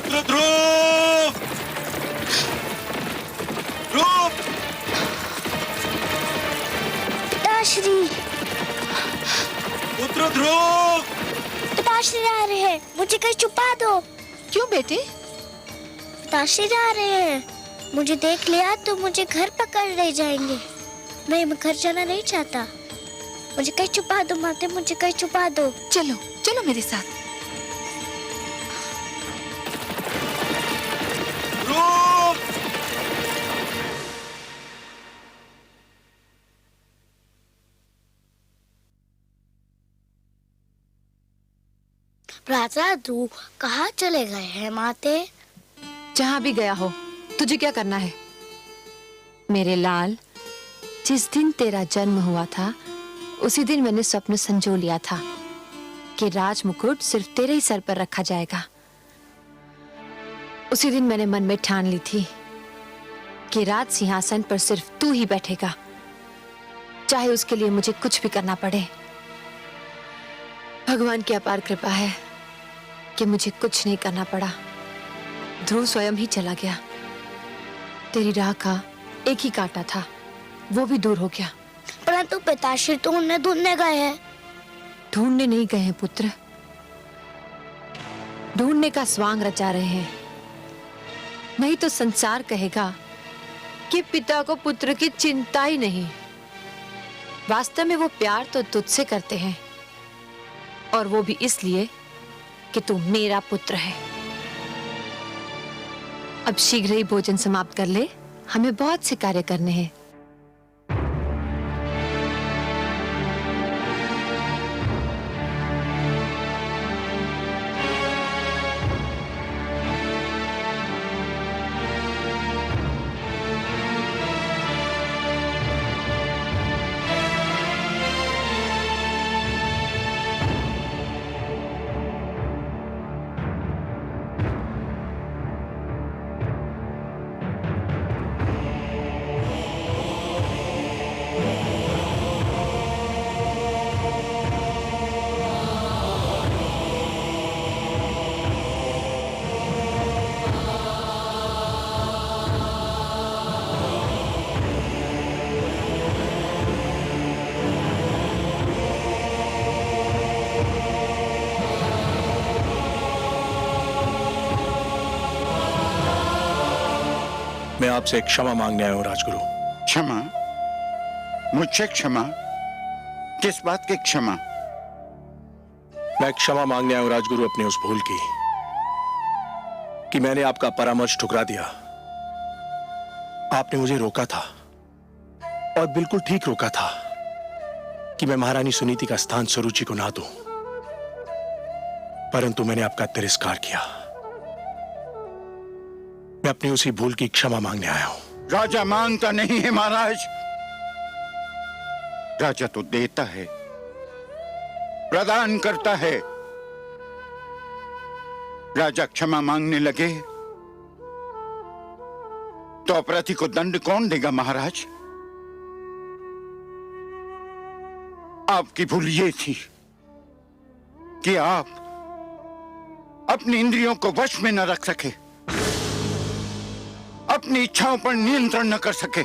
पुत्र ध्रुव, ध्रुव, पिताश्री, पुत्र ध्रुव, पिताश्री आ रहे हैं, मुझे कहीं छुपा दो। क्यों बेटे? पिताश्री आ रहे हैं, मुझे देख लिया तो मुझे घर पकड़ ले जाएंगे। मैं घर जाना नहीं चाहता, मुझे कहीं छुपा दो माते, मुझे कहीं छुपा दो। चलो चलो मेरे साथ। ध्रुव, राजा ध्रुव कहाँ चले गए हैं माते? जहां भी गया हो, तुझे क्या करना है? मेरे लाल, जिस दिन तेरा जन्म हुआ था उसी दिन मैंने स्वप्न संजो लिया था कि राज मुकुट सिर्फ तेरे ही सर पर रखा जाएगा। उसी दिन मैंने मन में ठान ली थी कि राज सिंहासन पर सिर्फ तू ही बैठेगा, चाहे उसके लिए मुझे कुछ भी करना पड़े। भगवान की अपार कृपा है कि मुझे कुछ नहीं करना पड़ा। ध्रुव स्वयं ही चला गया। तेरी राह का एक ही कांटा था, वो भी दूर हो गया। परंतु पिताश्री तो उन्हें ढूंढने गए हैं। ढूंढने नहीं गए हैं पुत्र, ढूंढने का स्वांग रचा रहे हैं। नहीं तो संसार कहेगा कि पिता को पुत्र की चिंता ही नहीं। वास्तव में वो प्यार तो तुझसे करते हैं, और वो भी इसलिए कि तू मेरा पुत्र है। अब शीघ्र ही भोजन समाप्त कर ले, हमें बहुत से कार्य करने हैं। मैं आपसे क्षमा मांगने आया हूं राजगुरु। क्षमा? मुझसे क्षमा? किस बात की क्षमा? मैं क्षमा मांगने आया हूं राजगुरु अपने उस भूल की कि मैंने आपका परामर्श ठुकरा दिया। आपने मुझे रोका था, और बिल्कुल ठीक रोका था, कि मैं महारानी सुनीति का स्थान सुरुचि को ना दूं। परंतु मैंने आपका तिरस्कार किया। मैं अपनी उसी भूल की क्षमा मांगने आया हूं। राजा मांगता नहीं है महाराज, राजा तो देता है, प्रदान करता है। राजा क्षमा मांगने लगे तो अपराधी को दंड कौन देगा महाराज? आपकी भूल ये थी कि आप अपनी इंद्रियों को वश में न रख सके, अपनी इच्छाओं पर नियंत्रण न कर सके।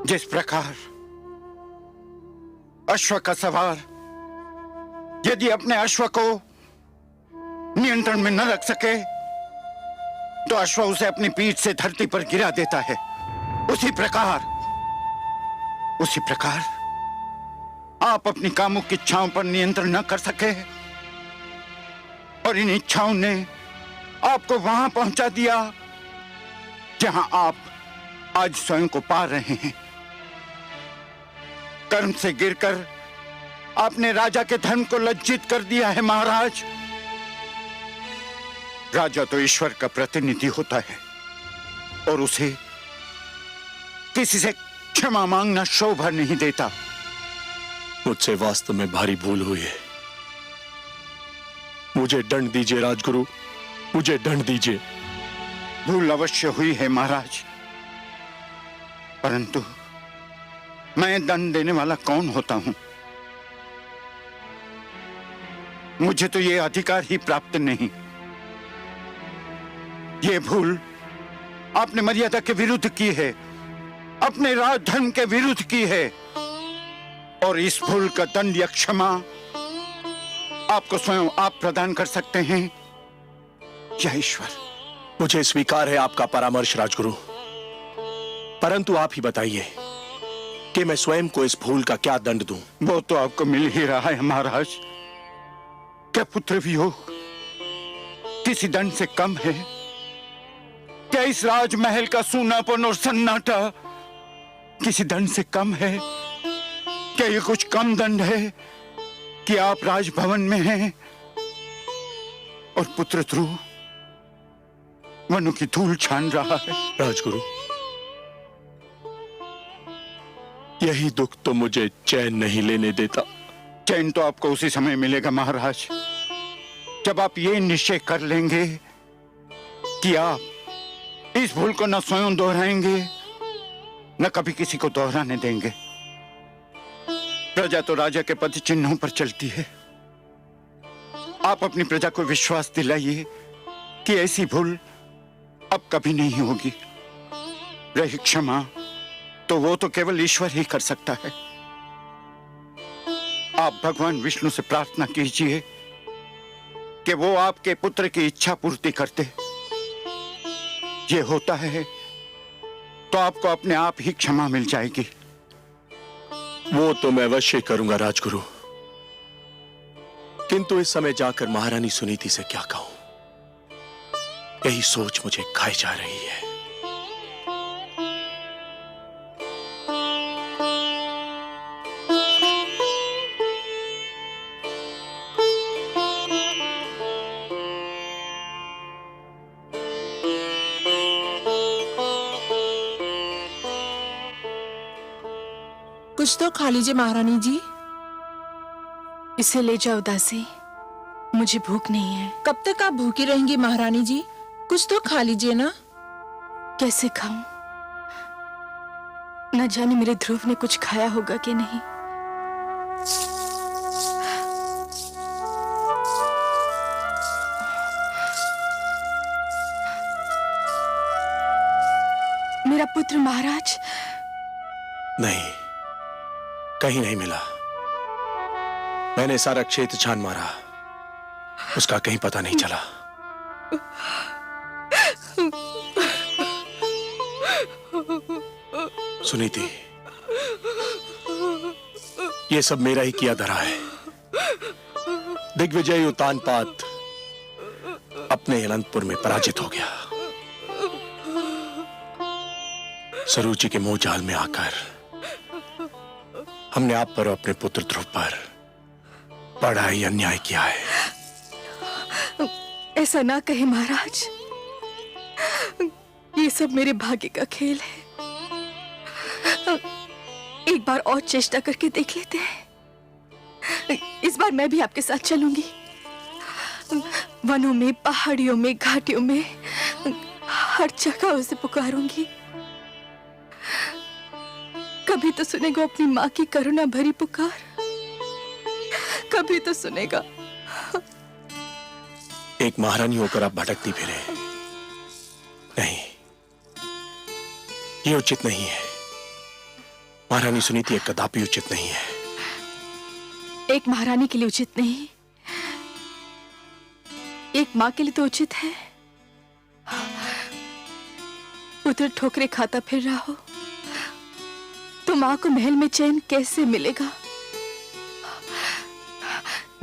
जिस प्रकार अश्व का सवार यदि अपने अश्व को नियंत्रण में न रख सके तो अश्व उसे अपनी पीठ से धरती पर गिरा देता है, उसी प्रकार आप अपनी कामुक इच्छाओं पर नियंत्रण न कर सके, और इन इच्छाओं ने आपको वहां पहुंचा दिया जहां आप आज स्वयं को पा रहे हैं। कर्म से गिरकर आपने राजा के धर्म को लज्जित कर दिया है महाराज। राजा तो ईश्वर का प्रतिनिधि होता है, और उसे किसी से क्षमा मांगना शोभा नहीं देता। मुझसे वास्तव में भारी भूल हुई है। मुझे दंड दीजिए राजगुरु, मुझे दंड दीजिए। भूल अवश्य हुई है महाराज, परंतु मैं दंड देने वाला कौन होता हूं? मुझे तो ये अधिकार ही प्राप्त नहीं। ये भूल आपने मर्यादा के विरुद्ध की है, अपने राज धर्म के विरुद्ध की है, और इस भूल का दंड या क्षमा आपको स्वयं आप प्रदान कर सकते हैं या ईश्वर। मुझे स्वीकार है आपका परामर्श राजगुरु, परंतु आप ही बताइए कि मैं स्वयं को इस भूल का क्या दंड दूं? वो तो आपको मिल ही रहा है महाराज। क्या पुत्र वियोग किसी दंड से कम है? क्या इस राजमहल का सूनापन और सन्नाटा किसी दंड से कम है? क्या ये कुछ कम दंड है कि आप राजभवन में हैं और पुत्र ध्रुव वनों की धूल छान रहा है? राजगुरु, यही दुख तो मुझे चैन नहीं लेने देता। चैन तो आपको उसी समय मिलेगा महाराज, जब आप ये निश्चय कर लेंगे कि आप इस भूल को न स्वयं दोहराएंगे न कभी किसी को दोहराने देंगे। प्रजा तो राजा के पद चिन्हों पर चलती है। आप अपनी प्रजा को विश्वास दिलाइए कि ऐसी भूल अब कभी नहीं होगी। रही क्षमा तो वो तो केवल ईश्वर ही कर सकता है। आप भगवान विष्णु से प्रार्थना कीजिए कि वो आपके पुत्र की इच्छा पूर्ति करते। ये होता है तो आपको अपने आप ही क्षमा मिल जाएगी। वो तो मैं अवश्य करूंगा राजगुरु, किंतु इस समय जाकर महारानी सुनीति से क्या कहूं, यही सोच मुझे खाई जा रही है। कुछ तो खा लीजिए महारानी जी। इसे ले जाओ दासी, मुझे भूख नहीं है। कब तक आप भूखी रहेंगी महारानी जी? कुछ तो खा लीजिए ना। कैसे खाऊं? न जाने मेरे ध्रुव ने कुछ खाया होगा कि नहीं। मेरा पुत्र महाराज? नहीं, कहीं नहीं मिला। मैंने सारा क्षेत्र छान मारा, उसका कहीं पता नहीं चला। सुनीति, ये सब मेरा ही किया धरा है। दिग्विजय उतानपाद अपने अनंतपुर में पराजित हो गया। सरूची के मोह जाल में आकर हमने आप पर और अपने पुत्र ध्रुव पर बड़ा ही अन्याय किया है। ऐसा ना कहे महाराज, ये सब मेरे भाग्य का खेल है। एक बार और चेष्टा करके देख लेते हैं। इस बार मैं भी आपके साथ चलूंगी। वनों में, पहाड़ियों में, घाटियों में, हर जगह उसे पुकारूंगी। कभी तो सुनेगा अपनी माँ की करुणा भरी पुकार, कभी तो सुनेगा। एक महारानी होकर आप भटकती फिरे, नहीं, ये उचित नहीं है। महारानी सुनीति एक कदापि उचित नहीं है। एक महारानी के लिए उचित नहीं, एक माँ के लिए तो उचित है। पुत्र ठोकरे खाता फिर रहा हो तो माँ को महल में चैन कैसे मिलेगा?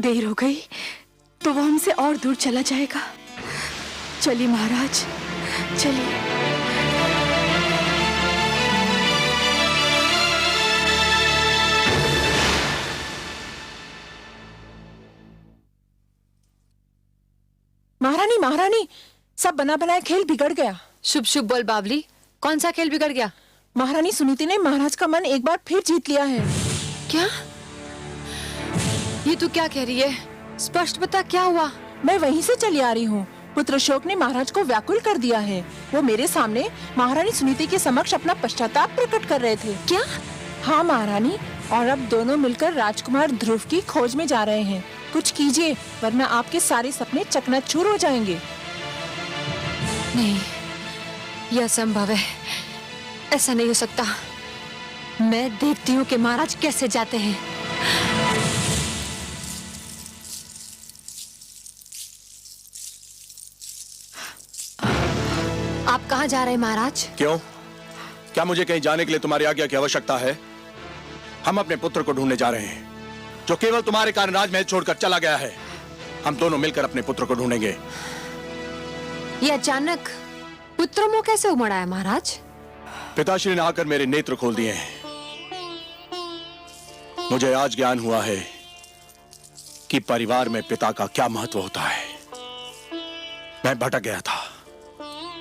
देर हो गई तो वो हमसे और दूर चला जाएगा। चलिए महाराज, चलिए। महारानी महारानी, सब बना बनाया खेल बिगड़ गया। शुभ शुभ बोल बावली, कौन सा खेल बिगड़ गया? महारानी सुनीति ने महाराज का मन एक बार फिर जीत लिया है। क्या? ये तू क्या कह रही है? स्पष्ट बता, क्या हुआ? मैं वहीं से चली आ रही हूँ। पुत्र अशोक ने महाराज को व्याकुल कर दिया है। वो मेरे सामने महारानी सुनीति के समक्ष अपना पश्चाताप प्रकट कर रहे थे। क्या? हाँ महारानी, और अब दोनों मिलकर राजकुमार ध्रुव की खोज में जा रहे हैं। कुछ कीजिए, वरना आपके सारे सपने चकनाचूर हो जाएंगे। नहीं, यह असंभव है। ऐसा नहीं हो सकता। मैं देखती हूँ कि महाराज कैसे जाते हैं। आप कहाँ जा रहे हैं महाराज? क्यों? क्या मुझे कहीं जाने के लिए तुम्हारी आज्ञा की आवश्यकता है? हम अपने पुत्र को ढूंढने जा रहे हैं, जो केवल तुम्हारे कारण राजमहल छोड़कर चला गया है। हम दोनों मिलकर अपने पुत्र को ढूंढेंगे। ये अचानक पुत्र मोह कैसे उमड़ा है महाराज? पिताश्री ने आकर मेरे नेत्र खोल दिए हैं। मुझे आज ज्ञान हुआ है कि परिवार में पिता का क्या महत्व होता है। मैं भटक गया था।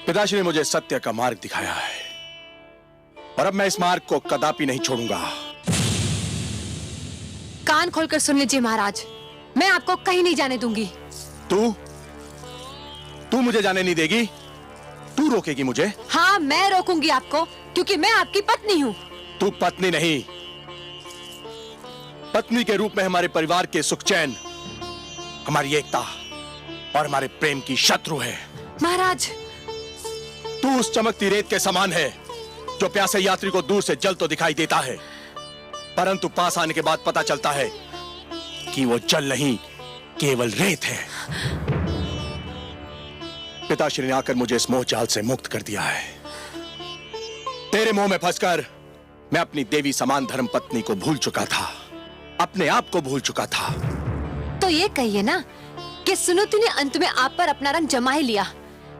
पिताश्री ने मुझे सत्य का मार्ग दिखाया है, और अब मैं इस मार्ग को कदापि नहीं छोड़ूंगा। कान खोलकर सुन लीजिए महाराज, मैं आपको कहीं नहीं जाने दूंगी। तू मुझे जाने नहीं देगी? तू रोकेगी मुझे? हाँ, मैं रोकूंगी आपको, क्योंकि मैं आपकी पत्नी हूँ। तू पत्नी नहीं, पत्नी के रूप में हमारे परिवार के सुख चैन, हमारी एकता और हमारे प्रेम की शत्रु है। महाराज, तू उस चमकती रेत के समान है जो प्यासे यात्री को दूर से जल तो दिखाई देता है, परंतु पास आने के बाद पता चलता है कि वो जल नहीं, केवल रेत है। पिताश्री ने आकर मुझे इस मोह जाल से मुक्त कर दिया है। तेरे मोह में फंसकर मैं अपनी देवी समान धर्म पत्नी को भूल चुका था, अपने आप को भूल चुका था। तो ये कहिए ना कि सुनीति ने अंत में आप पर अपना रंग जमा ही लिया।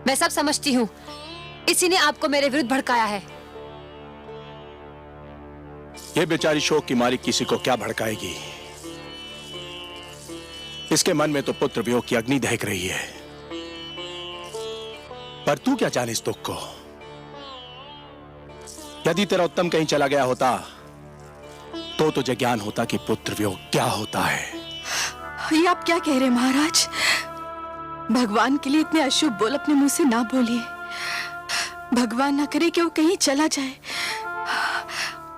मैं सब समझती हूँ, इसी ने आपको मेरे विरुद्ध भड़काया है। ये बेचारी शोक की मारी किसी को क्या भड़काएगी? इसके मन में तो पुत्र वियोग की अग्नि दहक रही है, पर तू क्या जाने इस दुख को? यदि तेरा उत्तम कहीं चला गया होता तो तुझे ज्ञान होता कि पुत्र वियोग क्या होता है। ये आप क्या कह रहे हैं महाराज? भगवान के लिए इतने अशुभ बोल अपने मुंह से ना बोलिए। भगवान ना करे कि वो कहीं चला जाए।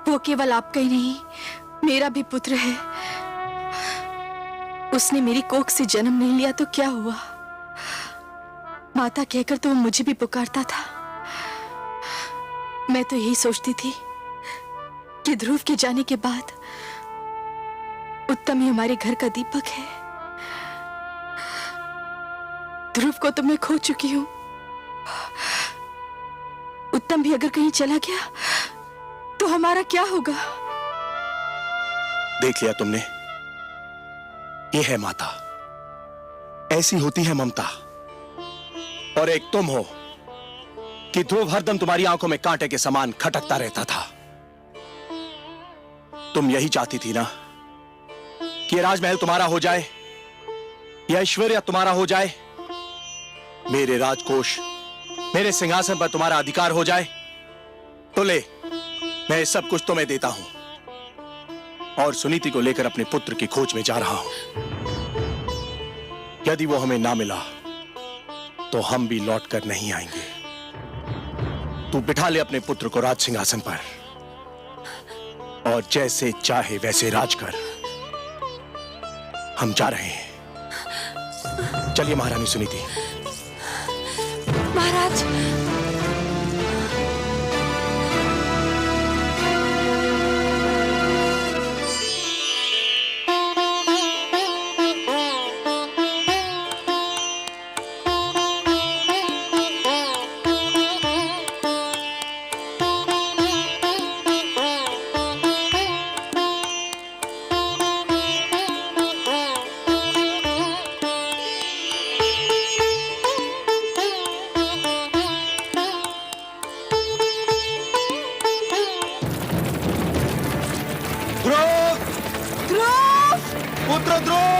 वो केवल आपका ही नहीं, मेरा भी पुत्र है। उसने मेरी कोख से जन्म नहीं लिया तो क्या हुआ? माता कहकर तो वो मुझे भी पुकारता था। मैं तो यही सोचती थी कि ध्रुव के जाने के बाद उत्तम ही हमारे घर का दीपक है। ध्रुव को तो मैं खो चुकी हूं। उत्तम भी अगर कहीं चला गया तो हमारा क्या होगा? देख लिया तुमने, ये है माता, ऐसी होती है ममता। और एक तुम हो कि ध्रुव हरदम तुम्हारी आंखों में कांटे के समान खटकता रहता था। तुम यही चाहती थी ना कि राजमहल तुम्हारा हो जाए, यह ऐश्वर्य तुम्हारा हो जाए, मेरे राजकोष, मेरे सिंहासन पर तुम्हारा अधिकार हो जाए। तो ले, मैं सब कुछ तुम्हें देता हूं और सुनीति को लेकर अपने पुत्र की खोज में जा रहा हूं। यदि वो हमें ना मिला तो हम भी लौट कर नहीं आएंगे। तू बिठा ले अपने पुत्र को राज सिंहासन पर और जैसे चाहे वैसे राज कर। हम जा रहे हैं। चलिए महारानी सुनीति। महाराज, ध्रुव! पुत्र ध्रुव!